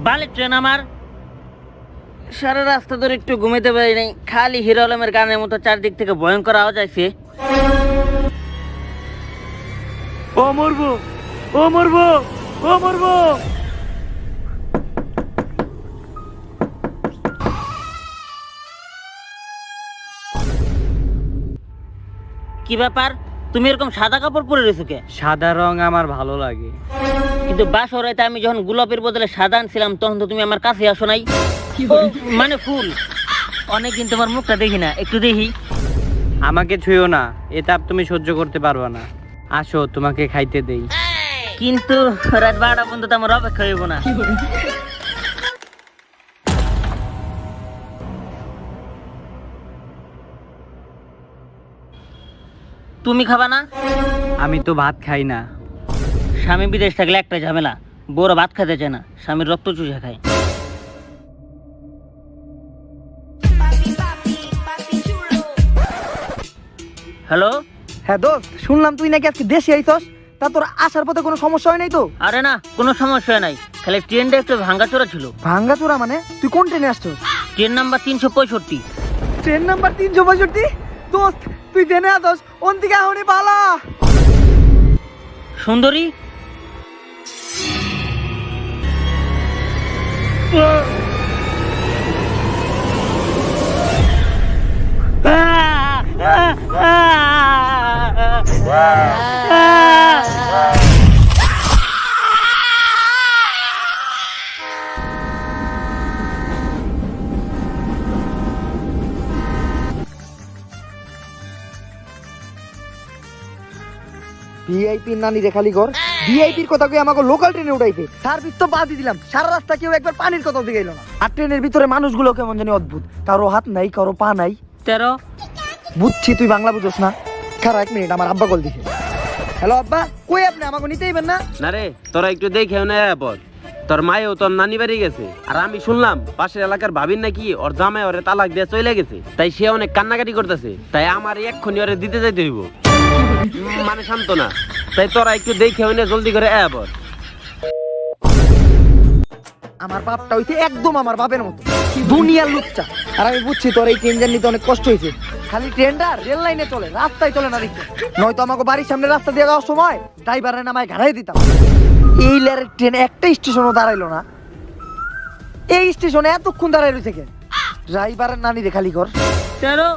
বালের ট্রেন আমার। সারা রাস্তা ধরে একটু ঘুমাইতে পারি নাই, খালি হিরো আলমের গানের মতো চারদিক থেকে ভয়ঙ্কর আওয়াজ আইছে। ও মরবো, ও মরবো, ও মরবো। কি ব্যাপার, তুমি এরকম সাদা কাপড় পরে রয়েছো কে? সাদা রং আমার ভালো লাগে। কিন্তু বাসরাইতে আমি যখন গোলাপের বদলে সাদা আনছিলাম তখন তো তুমি আমার কাছে আসো নাই। মানে ফুল। অনেকদিন তোমার মুখটা দেখি না, একটু দেখি। আমাকে ছুঁয়ো না, এ তাপ তুমি সহ্য করতে পারবা না। আসো তোমাকে খাইতে দেই। কিন্তু রাত 12টা পর্যন্ত আমার অপেক্ষা হইব না। তুমি খাবা না? আমি তো ভাত খাই না। স্বামী বিদেশ থাকলে একটা ঝামেলা, বউরা ভাত খেতে চায় না, স্বামীর রক্ত চুষে খায়। হ্যালো। হ্যাঁ দোস্ত, শুনলাম তুই নাকি আজকে দেশে আইছস। তা তোর আসার পথে কোনো সমস্যা হয় নাই তো? আরে না, কোনো সমস্যা নাই, খালি ট্রেনটা একটু ভাঙ্গাচোরা ছিল। ভাঙ্গাচোরা মানে? তুই কোন ট্রেনে আসছস? Train number 365। Train number 365? দোস্ত তুই ট্রেনে আসছস, ওন দিকে আহনি পালা। সুন্দরী। ভিআইপির নানি রে খালি ঘর। ভিআইপির কথা কই আমাকে লোকাল ট্রেনে উঠাইছে। সার্ভিস তো বাদই দিলাম, সারা রাস্তা কেউ একবার পানির কথা দিকে এলো না। আর ট্রেনের ভিতরে মানুষগুলো কেমন জানি অদ্ভুত, কারো হাত নাই, কারো পা নাই। 13। বুঝছি তুই বাংলা বুঝোস না। খারা 1 মিনিট, আমার আব্বা কল দিছে। হ্যালো আব্বা, কই আপনি? আমাকে নিতেইবেন না? না রে, তোরা একটু দেখেও না পর। তোর মায়েও তোর নানি বাড়ি গেছে, আর আমি শুনলাম পাশের এলাকার ভাবির নাকি ওর জামাই ওরে তালাক দিয়ে চলে গেছে, তাই সে অনেক কান্নাকাটি করতেছে। তাই আমার এক্ষুনি ওরে দিতে যাইতে হইব, মানে শান্ত না। তাই তোরা একটু দেখেও না, জলদি করে পর। আমার বাপটা হইছে একদম আমার বাপের মতো, দুনিয়ার লুচ্চা। আর আমি বুঝছি তোর এই ট্রেন জার্নিতে অনেক কষ্ট হয়েছে। খালি ট্রেনটা রেল লাইনে চলে, রাস্তায় চলে না দেখতে। নয়তো আমাকে বাড়ির সামনে রাস্তা দিয়ে যাওয়ার সময় ড্রাইভারের নামায় ঘাড়াই দিতাম। এই লেরের ট্রেন একটা স্টেশনও দাঁড়াইলো না। এই স্টেশনে এতক্ষণ দাঁড়াই রয়েছে কেন? ড্রাইভারের নানি রে খালি কর। 13।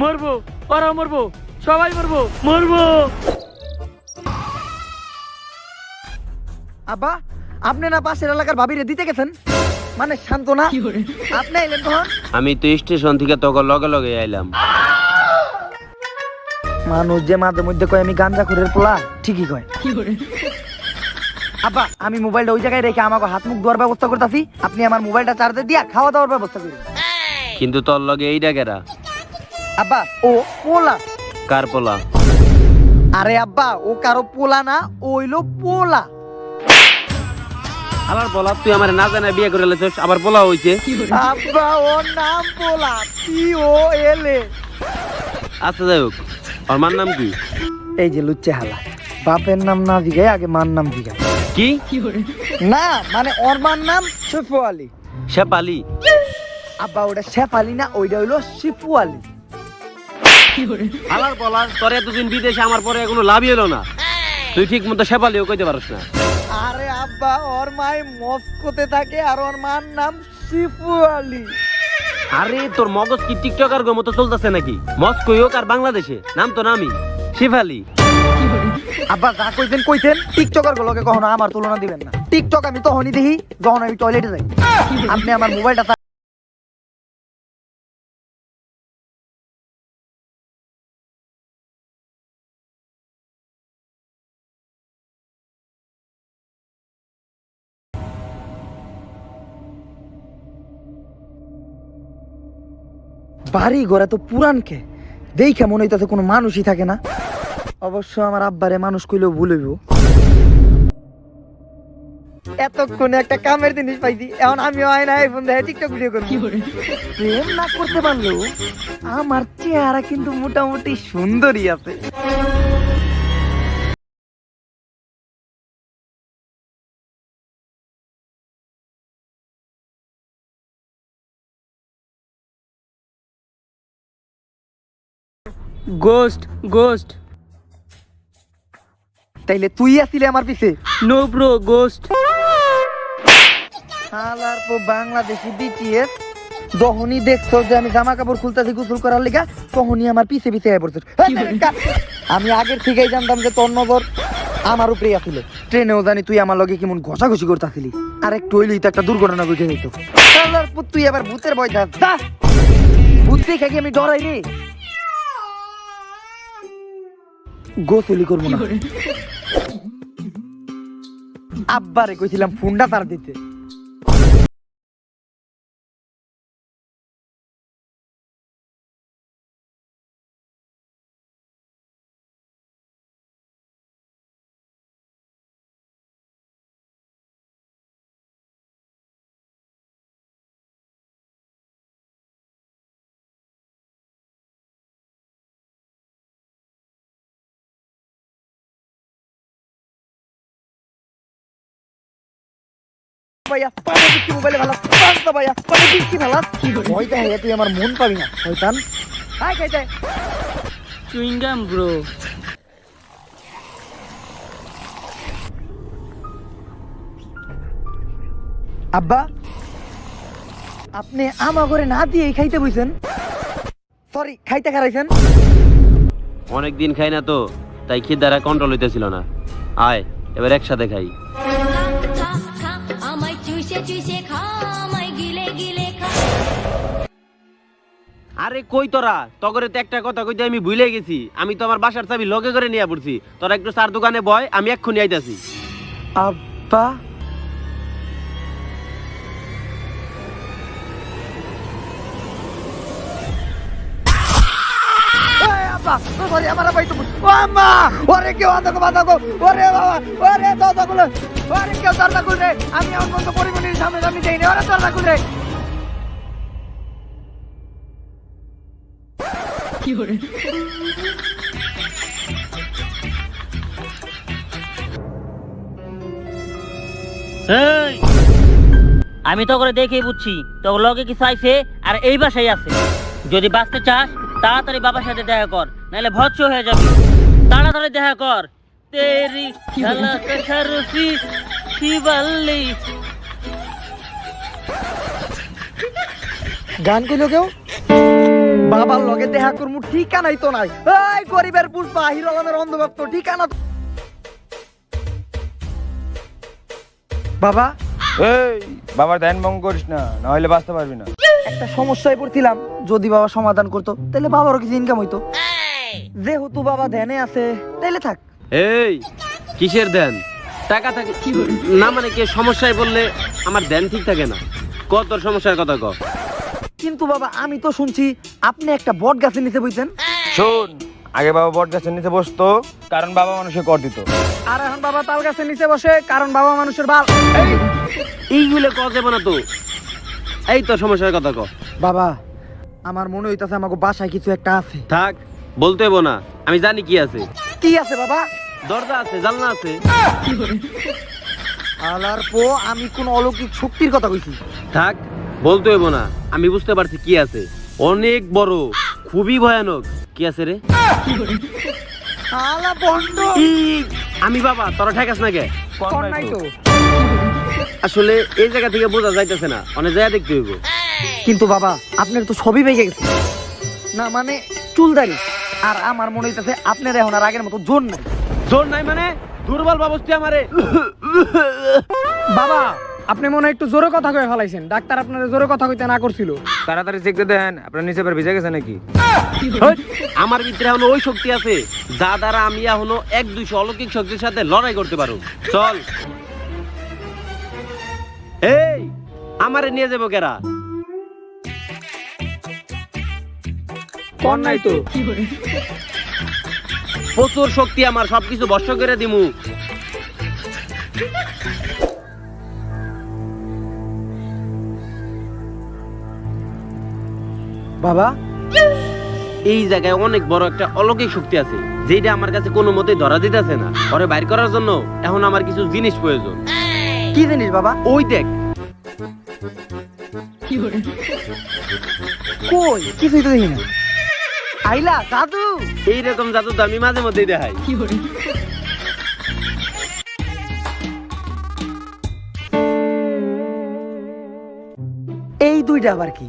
মরবো, ওরা মরবো, সবাই মরবো, মরবো। আব্বা, আপনি না পাশের এলাকার ভাবিরে দিতে গেছেন? মানে শান্ত না, আপনি এলেন তখন? আমি তো স্টেশন থেকে তোকে লগে লগে আইলাম। মানুষ যে মাঝে মধ্যে কয় আমি গাঞ্জা খুরের পোলা, ঠিকই কয়। আব্বা, আমি মোবাইলটা ওই জায়গায় রেখে আমাকে হাত মুখ ধোয়ার ব্যবস্থা করতেছি। আপনি আমার মোবাইলটা চার্জে দিয়া খাওয়া দাওয়ার ব্যবস্থা করুন। কিন্তু তোর লগে এইটা কেরা? আব্বা, ও পোলা। কার পোলা? আরে আব্বা, ও কারো পোলা না, ও হইলো পোলা। আবার বলা, তুই আমার না জানা বিয়ে করে লেছিস, আবার পোলা হইছে। আব্বা, ওর নাম পোলা, POLA। আচ্ছা যাই হোক, ওর মার নাম কি? এই যে লুচ্চে হালা, বাপের নাম না জিগায় আগে মার নাম জিগায়। কি? না মানে ওর মার নাম শিফু আলী। শেফালি? আব্বা, ওটা শেফালি না, ওইটা হইলো শিফু আলী। আলার বলা, তোর এতদিন বিদেশে আমার পরে কোনো লাভই হলো না। তুই ঠিক মতো শেফালিও কইতে পারস না। আরে আব্বা, ওর মাই মস্কোতে থাকে আর ওর মার নাম শিফু আলী। আরে তোর মগজ কি টিকটকার গো মতো চলতেছে নাকি? মস্কোই হোক আর বাংলাদেশে, নাম তো নামই শেফালি। আব্বা যা কইতেন কইতেন, টিকটকার গুলোকে কখনো আমার তুলনা দিবেন না। টিকটক আমি তখনই দেখি যখন আমি টয়লেটে যাই। আপনি আমার মোবাইলটা বাড়ি ঘরে তো পুরান কে দেখে মনে হইতাছে কোনো মানুষই থাকে না। অবশ্য আমার আব্বারে মানুষ কইলেও ভুল হইব। এতক্ষণে একটা কামের জিনিস পাইছি, এখন আমি হয় না আইফোন দেখে টিকটক ভিডিও করব। প্রেম না করতে পারলেও আমার চেহারা কিন্তু মোটামুটি সুন্দরী আছে। Ghost ghost. তাইলে তুই আসিলে আমার পিছে? No bro, ghost. শালার পো বাংলাদেশি বিটিএস, যখনই দেখছো যে আমি জামা কাপড় খুলতেছি গোসল করার লিগা, তখনই আমার পিছে পিছে আয় পড়ছিস। আমি আগের থেকেই জানতাম যে তোর নজর আমার উপরেই আসিল। ট্রেনেও জানি তুই আমার লগে কেমন ঘষাঘষি করতেছিলি, আর একটু হইলেই তো একটা দুর্ঘটনা ঘটে যেত। শালার পো তুই আবার ভূতের ভয় থাক, ভূত দেখে কি আমি ডরাই রে? গোসলি করবো না। আব্বারে কইছিলাম ফোনটা তার দিতে। ভাইয়া পানি দিচ্ছি মোবাইলে ভালো পাঁচটা ভাইয়া পানি দিচ্ছি ভালো ভয়টা হ্যাঁ তুই আমার মন পাবি না শয়তান। হাই খাইতে চুইংগাম ব্রো। আব্বা আপনি আমার ঘরে না দিয়ে খাইতে বইছেন? সরি, খাইতে খারাইছেন? অনেকদিন খাই না তো, তাই খিদারা কন্ট্রোল হইতেছিল না। আয় এবার একসাথে খাই। খা খা আমায় চুষে চুষে খা আমায় গিলে গিলে খা। আরে কই তোরা, তগরে তো একটা কথা কইতে আমি ভুলে গেছি। আমি তো আমার বাসার চাবি লগে করে নিয়ে পড়ছি। তোরা একটু চার দোকানে বয়, আমি এক্ষুনি আইতাছি। আব্বা সরি আমার ভাই তো ও আম্মা ওরে কেউ আদাকো বাদাকো ওরে বাবা ওরে দাদা গুলো ওরে কেউ দরজা খুলে আমি আমার বন্ধু পরিমণির সামনে সামনে যাই না ওরে দরজা খুলে। কি করে এই, আমি তো করে দেখেই বুঝছি তোর লগে কি চাইছে আর এই বাসায় আছে। যদি বাঁচতে চাস তাড়াতাড়ি বাবার সাথে দেখা কর, নাহলে ভৎস হয়ে যাবে। তাড়াতাড়ি দেখা কর। তেরি খেলা তশরফি শিবাল্লি। গান কইলো কেউ? বাবার লগে দেখা করমু ঠিকানাই তো নাই। এই গরিবের পুষ্পা হিরো আলমের অন্ধভক্ত ঠিকানা। বাবা এই বাবার ধ্যান ভঙ্গ করিস না, না হলে বাঁচতে পারবি না। একটা সমস্যায় পড়ছিলাম, যদি বাবা সমাধান করতো তাহলে বাবারও কিছু ইনকাম হইতো। যেহেতু বাবা ধ্যানে আছে তাইলে থাক। এই কিসের ধ্যান? টাকা থাকে না মানে কি সমস্যায় বললে আমার ধ্যান ঠিক থাকে না। কত তোর সমস্যার কথা ক। কিন্তু বাবা আমি তো শুনছি আপনি একটা বট গাছের নিচে বইতেন। শোন, আগে বাবা বট গাছের নিচে বসতো কারণ বাবা মানুষকে কর দিত, আর এখন বাবা তাল গাছের নিচে বসে কারণ বাবা মানুষের বাল। এইগুলো ক যাবে না তো। এই তোর সমস্যার কথা ক। বাবা আমার মনে হইতাছে আমাকে বাসায় কিছু একটা আছে। থাক, বলতে হইব না, আমি জানি কি আছে। কি আছে বাবা? দরজা আছে, জানলা আছে। আলার পো আমি কোন অলৌকিক শক্তির কথা কইছি? থাক, বলতে হইব না, আমি বুঝতে পারছি কি আছে। অনেক বড়, খুবই ভয়ানক। কি আছে রে? আলা বন্ধ। আমি বাবা, তোরা ঠেকাস না কে? কোন নাই তো। আসলে এই জায়গা থেকে বোঝা যাইতেছে না, অনেক জায়গা দেখতে হইব। কিন্তু বাবা আপনার তো সবই বেগে গেছে না, মানে চুলদারি। আর আমার মনে হইতাছে আপনার এখন আর আগের মতো জোর নাই। জোর নাই মানে? দুর্বল বাবস্তি আমারে। বাবা আপনি মনে হয় একটু জোরে কথা কয়ে ফেলাইছেন। ডাক্তার আপনার জোরে কথা কইতে না করছিল। তাড়াতাড়ি চেক দিয়ে দেন আপনার নিচে পর ভিজে গেছে নাকি। হই, আমার ভিতরে এখনো ওই শক্তি আছে যা দ্বারা আমি এখনো 1-200 অলৌকিক শক্তির সাথে লড়াই করতে পারো। চল। এই আমারে নিয়ে যাবো কেরা? কোন নাই তো। প্রচুর শক্তি আমার, সবকিছু ভস্ম করে দিমু। বাবা এই জায়গায় অনেক বড় একটা অলৌকিক শক্তি আছে যেটা আমার কাছে কোনো মতেই ধরা দিতেছে না। ওরে বাইর করার জন্য এখন আমার কিছু জিনিস প্রয়োজন। কি জিনিস বাবা? ওই দেখ। কই কিছুই তো দেখি না। আইলা দাদু। এইরকম জাদু তো আমি মাঝে মধ্যেই দেখাই। এই দুইটা আবার কি?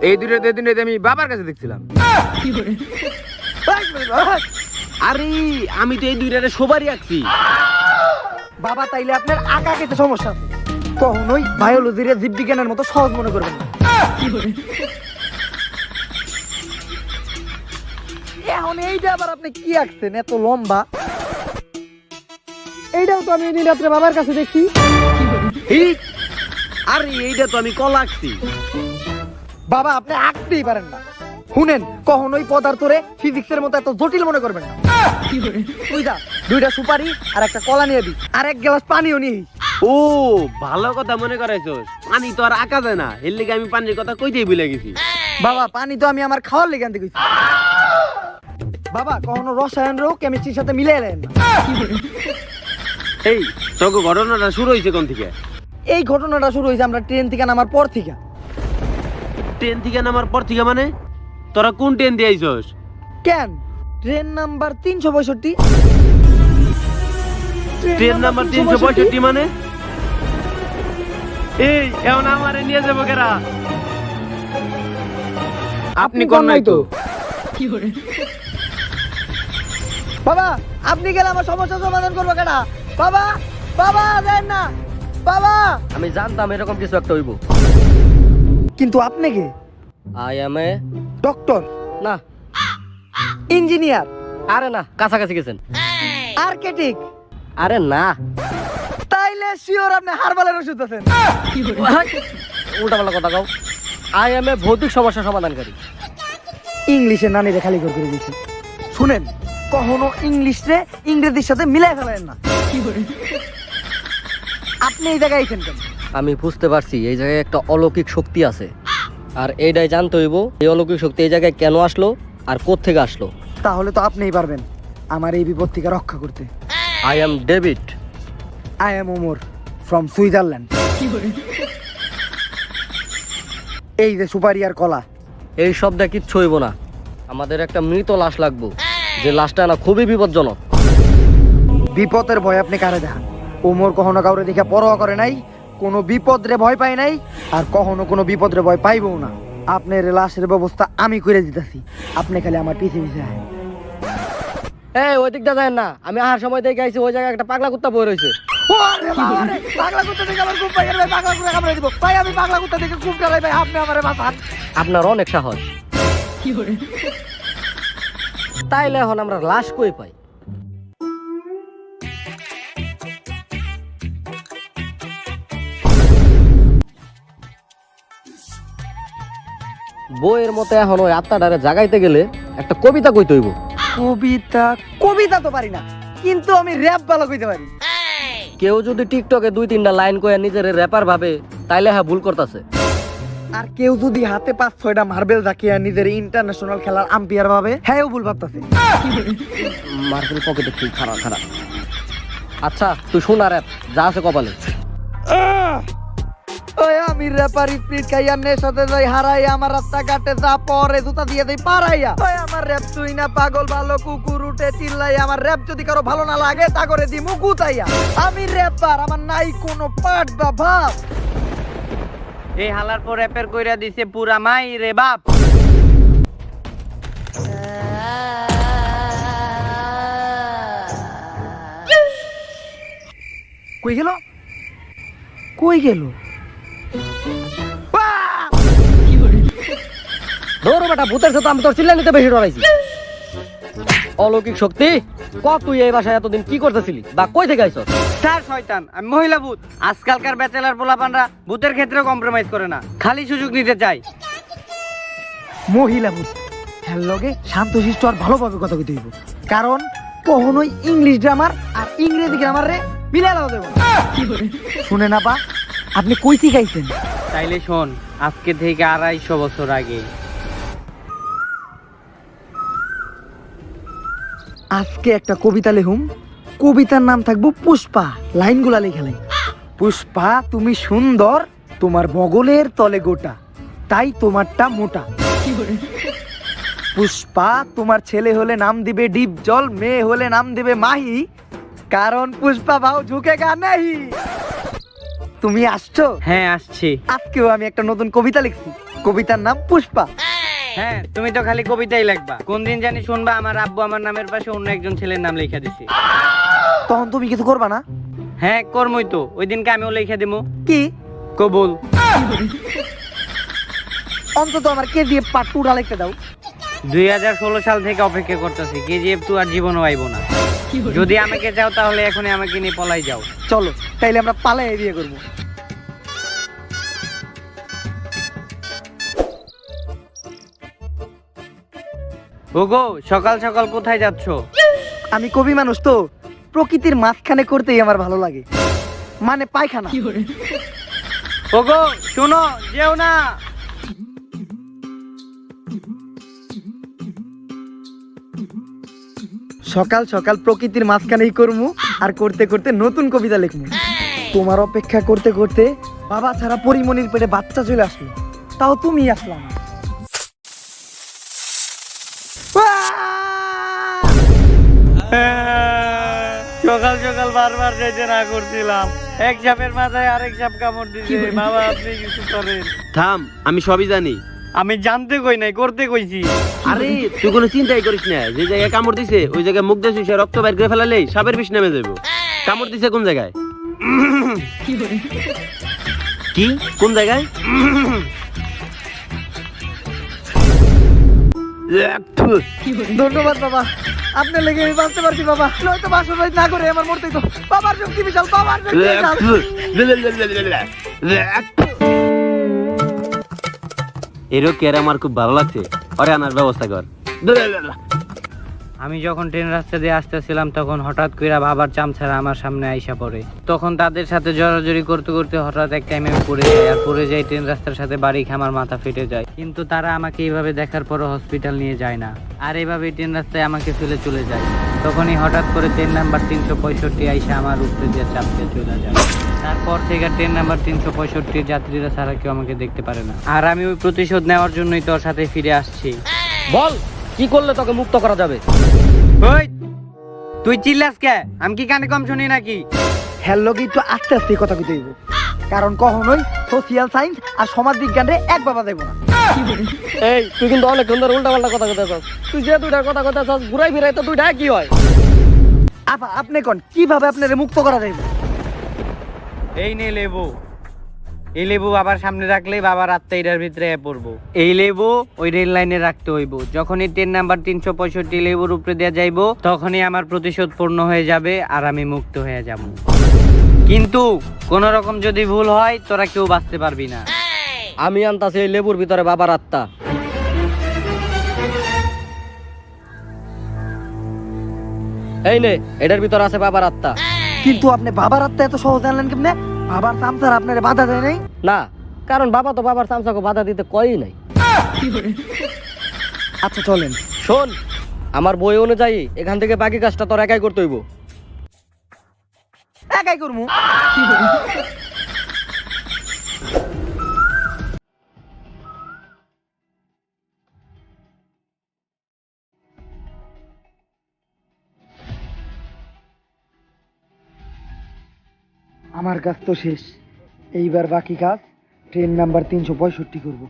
এই দুটো দিন আমি বাবার কাছে দেখছিলাম। আরে আমি তো এই দুইটারে সবারই আঁকছি। বাবা তাইলে আপনার আঁকা কেটে সমস্যা আছে, কখনোই বায়োলজির জীববিজ্ঞানের মতো সহজ মনে করবেন না। এখন এইটা আবার আপনি কি আঁকছেন এত লম্বা? এইটাও তো আমি এদিন রাত্রে বাবার কাছে দেখছি। এই, আরে এইটা তো আমি কলা আঁকছি। বাবা আপনি আঁকতেই পারেন না। শুনেন, কখনোই পদার্থরে ফিজিক্সের মতো এত জটিল মনে করবেন না। বুঝা, দুইটা সুপারি আর একটা কলা নিয়ে দিই, আর এক গ্লাস পানিও নিয়ে। ও ভালো কথা মনে করাইছস। পানি তো আর আঁকা যায় না, এর লিগে আমি পানির কথা কইতেই ভুলে গেছি। বাবা পানি তো আমি আমার খাওয়ার লেগে আনতে কইছি। বাবা কখনো রসায়ন রোগ কেমিস্ট্রির সাথে মিলাই দেন না। এই তোকে ঘটনাটা শুরু হয়েছে কোন থেকে? এই ঘটনাটা শুরু হয়েছে আমরা ট্রেন থেকে নামার পর থেকে। ট্রেন থেকে নামার পর থেকে মানে? তোরা কোন ট্রেন দিয়ে আইছস? কেন? Train number 362। ট্রেন নাম্বার 362 মানে? এই এখন আমারে নিয়ে যাবো কেরা? আপনি কোন নাই তো? বাবা আপনি গেলে আমার সমস্যা সমাধান করবো কেন? বাবা বাবা দেন না বাবা। আমি জানতাম এরকম কিছু একটা হইব। কিন্তু আপনি কে? আই এম এ ডক্টর না, ইঞ্জিনিয়ার আরে না, কাছাকাছি গেছেন। আর্কিটেক্ট? আরে না, তাইলে শিওর আপনি হারবালের ওষুধ আছেন। উল্টা পাল্টা কথা কও। আই এম এ ভৌতিক সমস্যা সমাধানকারী। ইংলিশে নানিরে খালি করে দিয়েছে। শুনেন, কখনো ইংলিশে ইংরেজির সাথে মিলাই ফেলেন না। আপনি এই জায়গায় আইছেন কেন? আমি বুঝতে পারছি এই জায়গায় একটা অলৌকিক শক্তি আছে, আর এইটাই জানতে হইব এই অলৌকিক শক্তি এই জায়গায় কেন আসলো আর কোত্থেকে আসলো। তাহলে তো আপনিই পারবেন আমার এই বিপদ থেকে রক্ষা করতে। I am David. I am Omar from Switzerland. এই যে সুপারি আর কলা। এই শব্দে কিচ্ছু হইব না, আমাদের একটা মৃত লাশ লাগবো, যে লাশটা না খুবই বিপজ্জনক। বিপদের ভয় আপনি কারে দেখান? ওমর কখনো কাউরে দেখে পরোয়া করে নাই, কোনো বিপদরে ভয় পায় নাই, আর কখনো কোনো বিপদরে ভয় পাইবও না। আপনার লাশের ব্যবস্থা আমি করে দিতেছি, আপনি খালি আমার পিছে পিছে আয়। এই ওই দিকটা যায় না, আমি আহার সময় দেখে আইছি ওই জায়গায় একটা পাগলা কুত্তা বই রয়েছে। ওরে বাবা রে, পাগলা কুত্তা দেখে আমার খুব ভয় করে ভাই, পাগলা কুত্তা কামড়ে দিব ভাই। আমি পাগলা কুত্তা দেখে খুব ডরাই ভাই, আপনি আমারে বাঁচান। আপনার অনেক সাহস। তাইলে এখন আমরা লাশ কই পাই? বইয়ের মতো এখন ওই আত্মাটারে জাগাইতে গেলে একটা কবিতা কইতে হইব। কবিতা? কবিতা তো পারি না, কিন্তু আমি র‍্যাপ ভালো কইতে পারি। কেউ যদি টিকটকে 2-3টা লাইন কয়ে নিজের র্যাপার ভাবে, তাইলে হ্যাঁ ভুল করতেছে। আর কেউ যদি হাতে 5-6টা মার্বেল রাখিয়া নিজের ইন্টারন্যাশনাল খেলার আম্পায়ার ভাবে, হ্যাঁও ভুল ভাবতেছে। মার্কেল পকেটে কি খারাপ খারাপ। আচ্ছা তুই শোনা র্যাপ যা আছে কপালে। ওই আমি র্যাপার স্পিড খাইয়া নেশাতে যাই হারাই, আমার রাস্তা ঘাটে যা পরে জুতা দিয়ে দেই পারাইয়া। ওই আমার র‍্যাপ তুই না পাগল ভালো কুকুর উঠে চিল্লাই, আমার র‍্যাপ যদি কারো ভালো না লাগে তা করে দিমু গুতাইয়া। আমি র্যাপার, আমার নাই কোনো পাট বা ভাব। এই হালার পর র্যাপের কইরা দিছে পুরা মাই রে বাপ। কই গেল? কই গেল? ধরো বেটা, ভূতের সাথে আমি তোর চিল্লা নিতে বেশি ডরাইছি। অলৌকিক শক্তি, কত তুই এই বাসায় এতদিন কি করতেছিলি বা কই থেকে আইছস? স্যার শয়তান, আমি মহিলা ভূত। আজকালকার ব্যাচেলার পোলাপানরা ভূতের ক্ষেত্রে কম্প্রোমাইজ করে না, খালি সুযোগ নিতে চাই। মহিলা ভূত, হ্যাঁ লগে শান্তশিষ্ট আর ভালোভাবে কথা কইতে হইব, কারণ কখনোই ইংলিশ গ্রামার আর ইংরেজি গ্রামার রে মিলাই লাগাতে দেব না। শুনে না পা, আপনি কই থেকে আইছেন? তাইলে শোন, আজকে থেকে 250 বছর আগে। আজকে একটা কবিতা লেখুম, কবিতার নাম থাকবো পুষ্পা। লাইনগুলা লেখা লাই। পুষ্পা তুমি সুন্দর, তোমার বগলের তলে গোটা, তাই তোমারটা মোটা। পুষ্পা, তোমার ছেলে হলে নাম দিবে ডিপ জল, মেয়ে হলে নাম দিবে মাহি, কারণ পুষ্পা ভাও ঝুঁকেগা নেই। তুমি আসছো? হ্যাঁ আসছি। আজকেও আমি একটা নতুন কবিতা লিখছি, কবিতার নাম পুষ্পা। হ্যাঁ, তুমি তো খালি কবিতাই লিখবা। কোন দিন জানি শুনবা আমার আব্বু আমার নামের পাশে অন্য একজন ছেলের নাম লিখে দিছে। তখন তুমি কিছু করবা না? হ্যাঁ কর্মই তো, ওই দিনকে আমিও লিখে দিমু। কি? কবুল। অন্তত আমার KGF পার্ট 2 লিখতে দাও। 2016 সাল থেকে অপেক্ষা করতেছি, KGF 2 আর জীবনও আইব না। যদি আমাকে চাও তাহলে এখনই আমাকে নিয়ে পলাই যাও। চলো তাইলে আমরা পালাই বিয়ে করবো। ওগো, সকাল সকাল কোথায় যাচ্ছ? আমি কবি মানুষ তো, প্রকৃতির মাঝখানে করতেই আমার ভালো লাগে, মানে পায়খানা। ওগো শোনো, যেও না। সকাল সকাল প্রকৃতির মাঝখানেই করমু, আর করতে করতে নতুন কবিতা লিখমু। তোমার অপেক্ষা করতে করতে বাবা ছাড়া পরিমণির পেটে বাচ্চা চলে আসলো, তাও তুমি আসলাম। সকাল সকাল বারবার যেতে না করছিলাম, এক সাপের মাথায় আরেক সাপ কামড় দিছে। বাবা আপনি কিছু করেন। থাম, আমি সবই জানি। আমি জানতে কই নাই, করতে কইছি। আরে তুই কোনো চিন্তাই করিস না, যে জায়গায় কামড় দিছে ওই জায়গায় মুখ দিয়ে শুষে রক্ত বের করে ফেলালেই সাপের বিষ নেমে যাবো। কামড় দিছে কোন জায়গায়? কি কোন জায়গায়? ধন্যবাদ বাবা, আপনার লেগে আমি বাঁচতে পারছি বাবা, নয়তো বাসর বাড়ি না করে আমার মরতেই তো। বাবার শক্তি বিশাল, বাবার শক্তি বিশাল। এরও কের আমার খুব ভালো লাগছে, আরে আনার ব্যবস্থা কর। আমি যখন ট্রেন রাস্তা দিয়ে আসতেছিলাম তখন হঠাৎ কইরা বাবার চামচারা আমার সামনে আইসা পড়ে। তখন তাদের সাথে জড়াজড়ি করতে করতে হঠাৎ এক টাইমে আমি পড়ে যাই, আর পড়ে যাই ট্রেন রাস্তার সাথে বাড়ি খেয়ে আমার মাথা ফেটে যায়। কিন্তু তারা আমাকে এইভাবে দেখার পরও হসপিটাল নিয়ে যায় না, আর এইভাবে ট্রেন রাস্তায় আমাকে ফেলে চলে যায়। তখনই হঠাৎ করে ট্রেন নাম্বার 365 আইসা আমার উপরে দিয়ে চাপতে চলে যায়। তারপর থেকে ট্রেন নাম্বার 365 যাত্রীরা ছাড়া কেউ আমাকে দেখতে পারে না। আর আমি ওই প্রতিশোধ নেওয়ার জন্যই তোর সাথে ফিরে আসছি। বল কি করলে তোকে মুক্ত করা যাবে? ওই তুই চিল্লাস কে? আমি কি কানে কম শুনি নাকি? হ্যালো, একটু আস্তে আস্তে কথা কইতে হইব, কারণ কখনোই সোশিয়াল সায়েন্স আর সমাজ বিজ্ঞানে এক বাবা দেব না। এই তুই কিন্তু অনেক সুন্দর উল্টা পাল্টা কথা কইতেছস। তুই যে দুইটা কথা কইতেছস ঘুরাই ফিরাই তো দুইটা কি হয়? আপা আপনি কোন কিভাবে আপনারে মুক্ত করা যাইব? এই নে লেবু, এই লেবু বাবার সামনে রাখলে বাবার আত্মা এটার ভিতরে পড়বো। এই লেবু ওই রেল লাইনে রাখতে হইব। যখনই ট্রেন নাম্বার 365 লেবুর উপরে দেওয়া যাইব তখনই আমার প্রতিশোধ পূর্ণ হয়ে যাবে আর আমি মুক্ত হয়ে যাব। কিন্তু কোন রকম যদি ভুল হয় তোরা কেউ বাঁচতে পারবি না। আমি আনতাছি এই লেবুর ভিতরে বাবার আত্মা। এই নে, এটার ভিতরে আছে বাবার আত্মা। কিন্তু আপনি বাবার আত্মা এত সহজে আনলেন কেমনে? বাবার চামচার আপনারে বাধা দেয় নাই? না, কারণ বাবা তো বাবার চামচাকে বাধা দিতে কয়ই নাই। আচ্ছা চলেন। শোন, আমার বই অনুযায়ী এখান থেকে বাকি কাজটা তোর একাই করতে হইব। একাই করমু। আমার কাজ তো শেষ, এইবার বাকি কাজ ট্রেন নাম্বার 365 করব।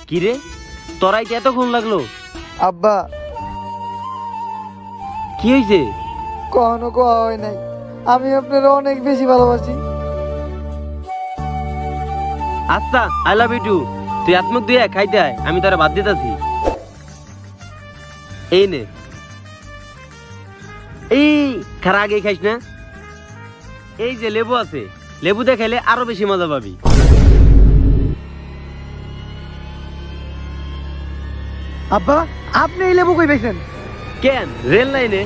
কিরে তোরাইতে এতক্ষণ লাগলো? আব্বা, কি হয়েছে? কখনো কোয়া হয় নাই, আমি আপনারা অনেক বেশি ভালোবাসি। আচ্ছা, আই লাভ ইউ টু। তুই আত্মক দিয়ে খাইতে আয়, আমি তারা বাদ দিতেছি। এই নে, এই খারা আগে খাইস না। এই যে লেবু আছে, লেবু দিয়ে খাইলে আরো বেশি মজা পাবি। আব্বা, আপনি এই লেবু কই পাইছেন? কেন রেল লাইনে